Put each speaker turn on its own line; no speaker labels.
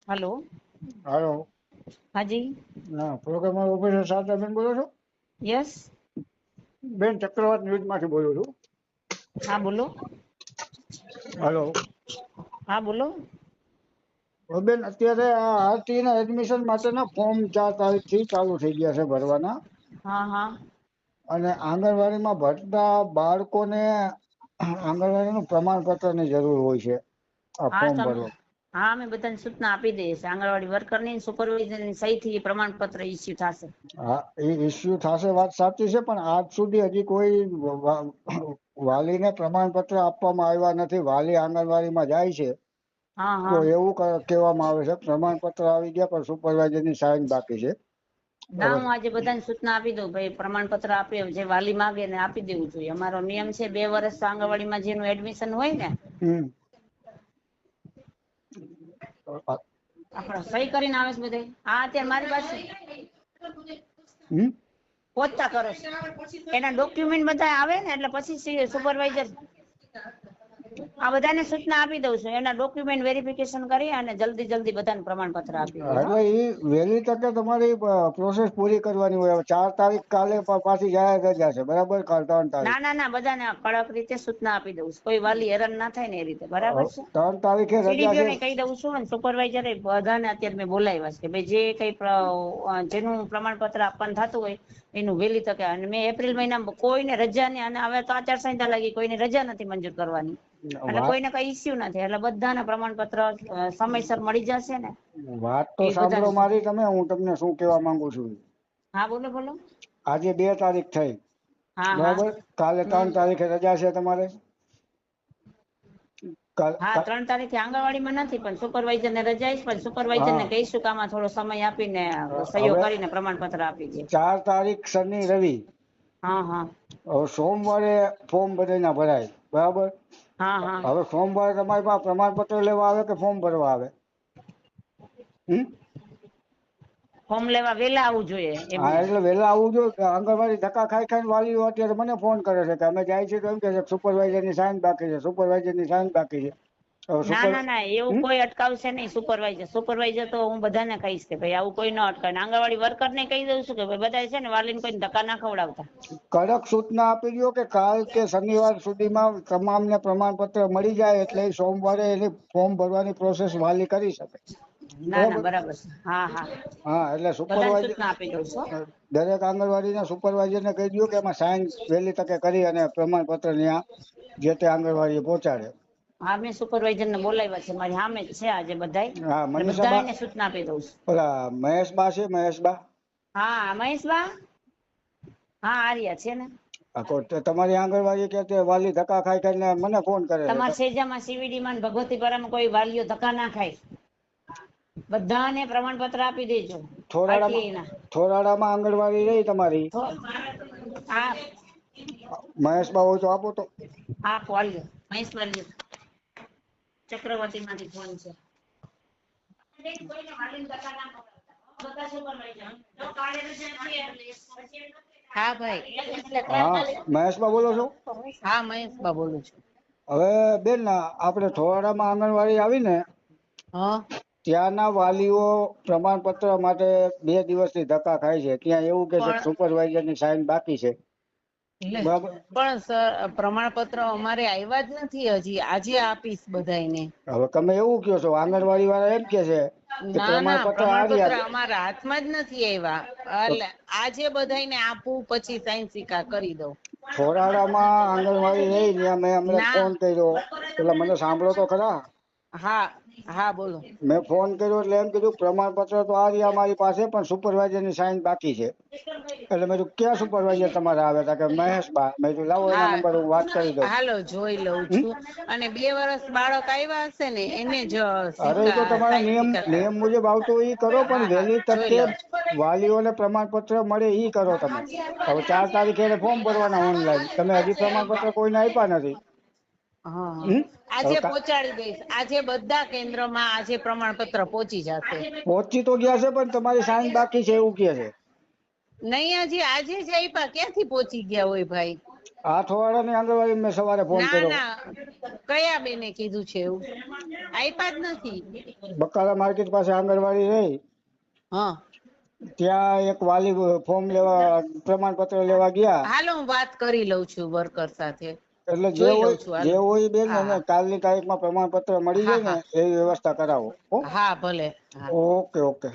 Hello.
હાલો.
हाँ जी।
ના, programme officer Shardaben બોલો છો?
यस।
બેન, ચક્રવાત ન્યૂઝમાંથી બોલું છું.
हाँ बोलो।
હાલો.
हाँ बोलो।
બેન, અત્યારે આ આરટી ના એડમિશન માટેના ફોર્મ 4 તારીખથી ચાલુ થઈ ગયા છે ભરવાના.
हाँ हाँ
અને આંગણવાડીમાં ભણતા બાળકોને આંગણવાડીનું પ્રમાણપત્રની જરૂર હોય છે આ
हाँ
ફોર્મ
तम
ભરવા.
हाँ અમે બધાને સૂચના આપી દઈએ છીએ. આંગણવાડી વર્કરની સુપરવાઇઝરની સહીથી પ્રમાણપત્ર ઇસ્યુ થશે.
હા, એ ઇસ્યુ થશે, વાત સાચી છે, પણ આજ સુધી હજી કોઈ વાલીને પ્રમાણપત્ર આપવામાં આવ્યા નથી. વાલી આંગણવાડીમાં જાય છે
હા
તો
હા
એવું કહેવામાં આવે છે પ્રમાણપત્ર આવી ગયા પણ સુપરવાઇઝરની સાઈન બાકી છે.
ના,
હવે
હું આજે બધાને સૂચના આપી દઉં ભાઈ, પ્રમાણપત્ર આપે જે વાલી માગે ને આપી દેવું જોઈએ. અમારો નિયમ છે 2 વર્ષ આંગણવાડીમાં જેનું એડમિશન હોય ને
હમ
આપણે સહી કરીને આવે છે બધે. હા, અત્યારે મારી પાસે
હમ
પહોંચતા કરો છો. એના ડોક્યુમેન્ટ બધા આવે ને એટલે પછી સુપરવાઇઝર આ બધાને સૂચના આપી દઉં છું. એના ડોક્યુમેન્ટ વેરિફિકેશન કરી અને જલ્દી બધાને પ્રમાણપત્ર આપી દે.
એટલે એ વહેલી તકે તમારી પ્રોસેસ પૂરી કરવાની હોય. હવે 4 તારીખ કાલે પાછી જાહેર રજા છે, બરાબર? કાલ 3 તારીખ.
ના બધાને કડક રીતે સૂચના આપી દઉં છું. કોઈ વાલી હેરાન ના થાય ને એ રીતે. બરાબર છે.
3 તારીખે રજા
સીડીપીઓ
છે.
ને કહી દઉં છું અને સુપરવાઇઝરે બધાને અત્યારે મેં બોલાવ્યા છે કે ભાઈ જે કઈ જેનું પ્રમાણપત્ર આપવાનું થતું હોય એનું વહેલી તકે. અને મેં એપ્રિલ મહિનામાં કોઈને રજા ને અને હવે તો આચારસંહિતા લાગી, કોઈને રજા નથી મંજૂર કરવાની, એટલે
વાત
કોઈને કઈ ઇસ્યુ નથી. એટલે બધાને પ્રમાણપત્ર સમયસર મળી જશે ને
વાત તો
એ બધાને.
સાંભળો મારી તમે, હું તમને શું કહેવા માંગુ છું.
હા બોલો બોલો.
આજે 2 તારીખ થઈ,
હા હા
બરાબર? કાલે 3 તારીખે રજા છે તમારે.
હા, 3 તારીખે આંગણવાડીમાં નથી, પણ સુપરવાઇઝર ને રજા છે. પણ સુપરવાઇઝર ને
હા,
કહીશું કે આમાં થોડો સમય આપીને સહીઓ
હવે
કરીને પ્રમાણપત્ર આપી દે.
4 તારીખ શનિ રવિ,
હા હા
હવે સોમવારે ફોર્મ બધાના ભરાય, બરાબર?
હા હા
હવે સોમવારે તમારી પાસે પ્રમાણપત્ર લેવા આવે કે ફોર્મ ભરવા આવે? હમ
ફોર્મ લેવા વેલા આવવું જોઈએ
હા,
એમને.
એટલે વહેલા આવવું જોઈએ. આંગણવાડી ધક્કા ખાઈને વાલીઓ અત્યારે મને ફોન કરે છે કે અમે જાય છે તો એમ કે છે સુપરવાઇઝરની સાઈન બાકી છે, સુપરવાઇઝરની સાઈન બાકી છે. હવે
ના એવું કોઈ અટકાવશે નહીં. સુપરવાઇઝર તો હું બધાને કહીશ કે ભાઈ આવું કોઈ ન અટકાવે. આંગણવાડી વર્કર ને કહી દઉં છું કે ભાઈ બધા છે ને વાલીને કોઈ ધક્કા ના ખવડાવતા.
કડક સૂચના આપી દો કે કાલ કે શનિવાર સુધીમાં તમામને પ્રમાણપત્ર મળી જાય એટલે સોમવારે એની ફોર્મ ભરવાની પ્રોસેસ વાલી કરી શકે,
ના
બરાબર?
બરાબર છે. હા હા
હા, એટલે
બધાને
સુપરવાઇઝર
સૂચના આપી દઉં છું.
દરેક આંગણવાડીના સુપરવાઇઝરને કહી દો કે એમાં સાઈન વહેલી તકે કરી અને પ્રમાણપત્ર ત્યાં જે તે આંગણવાડીએ પહોંચાડે.
હા, મેં સુપરવાઇઝર ને બોલાવ્યા છે, મારી સામે જ છે આજે બધા,
હા,
એટલે
મનીષાબા,
બધાને સૂચના આપી દઉં છું.
ઓલા મહેશબા છે, મહેશબા.
હા મહેશબા. હા, આર્યા છે ને.
તમારી આંગણવાડી કે વાલી ધક્કા ખાઈ ખાઈને મને ફોન કરે છે.
તમારા સેજામાં સીવીડી માં ભગવતીપરામાં કોઈ વાલીઓ ધક્કા ના ખાય. બધાને પ્રમાણપત્ર આપી દેજો. આરટીઆઈ ના
થોરાડામાં આંગણવાડી રહી તમારી.
હા
મહેશબા હોય તો આપો તો.
હા કોલ મહેશબા લ્યો. ચક્રવર્તી માંથી ફોન છે. હા ભાઈ.
હા, મહેશબા બોલો છો?
હા મહેશબા બોલું છું.
હવે બેન, આપણે થોરાડામાં આંગણવાડી આવીને
હા
ત્યાંના વાલીઓ પ્રમાણપત્ર માટે 2 દિવસથી ધક્કા ખાય છે. ત્યાં એવું કે છે કે
પણ
સુપરવાઇઝરની સાઈન બાકી છે, બરાબર?
પણ સર પ્રમાણપત્ર અમારે આવ્યા જ નથી હજી. આજે આપીશ બધાને.
હવે તમે એવું કહો છો, આંગણવાડી વાળા એમ કે છે કે
ના
પ્રમાણપત્ર આ
પ્રમાણપત્ર
રહ્યા.
અમારા હાથમાં જ નથી આવ્યા. એટલે આજે બધાને આપું પછી સાઈન સિક્કા કરી દઉં.
થોરાડામાં આંગણવાડી રહી ત્યાં મેં હમણાં
ના
ફોન કર્યો, પેલા મને સાંભળો તો ખરા.
હા હા બોલો.
મેં ફોન કર્યો એટલે એમ કીધું પ્રમાણપત્ર તો આ રહ્યા અમારી પાસે, પણ સુપરવાઇઝરની સાઈન બાકી છે. એટલે મેં કીધું ક્યાં સુપરવાઇઝર તમારે આવે હતા? કે મહેશબા. મેં કીધું લાવો એના
હા
નંબર હું વાત કરી દઉં.
હાલો જોઈ લઉં છું. અને 2 વર્ષ બાળક આવ્યા હશે ને એને જ
અરે એ તો
સિક્કા
તમારા
સાઈન
નિયમ
સિક્કા
નિયમ મુજબ આવતો એ કરો, પણ
હા હા
વહેલી
જોઈ
તકે
લઉં.
વાલીઓને પ્રમાણપત્ર મળે એ કરો તમે. હવે 4 તારીખે એને ફોર્મ ભરવાના ઓનલાઈન, તમે હજી પ્રમાણપત્ર કોઈને આપ્યા નથી.
હા
હમ હવે
આજે પહોંચાડી દઈશ. આજે બધા કેન્દ્રમાં આજે પ્રમાણપત્ર પહોંચી જશે.
પહોંચી તો ગયા છે પણ તમારી સાઈન બાકી છે એવું કે છે.
નહીં હજી આજે જ આપ્યા, ક્યાંથી પહોંચી ગયા હોય ભાઈ?
આઠવાડાની આંગણવાડી મેં સવારે ફોન
ના
કર્યો.
ના કયા બેને કીધું છે એવું? આપ્યા જ નથી.
બકાલા માર્કેટ પાસે આંગણવાડી રહી,
હા
ત્યાં એક વાલી ફોર્મ લેવા પ્રમાણપત્ર લેવા ગયા.
હાલો હું વાત કરી લઉં છું વર્કર સાથે.
એટલે જે
જોઈ લઉં
હોય
છું, હાલો.
જે હોય બેન
હા,
એને
હા.
કાલની તારીખમાં પ્રમાણપત્ર મળી
હા,
જાય ને એવી વ્યવસ્થા કરાવો. હો?
હા ભલે. હા.
Okay okay.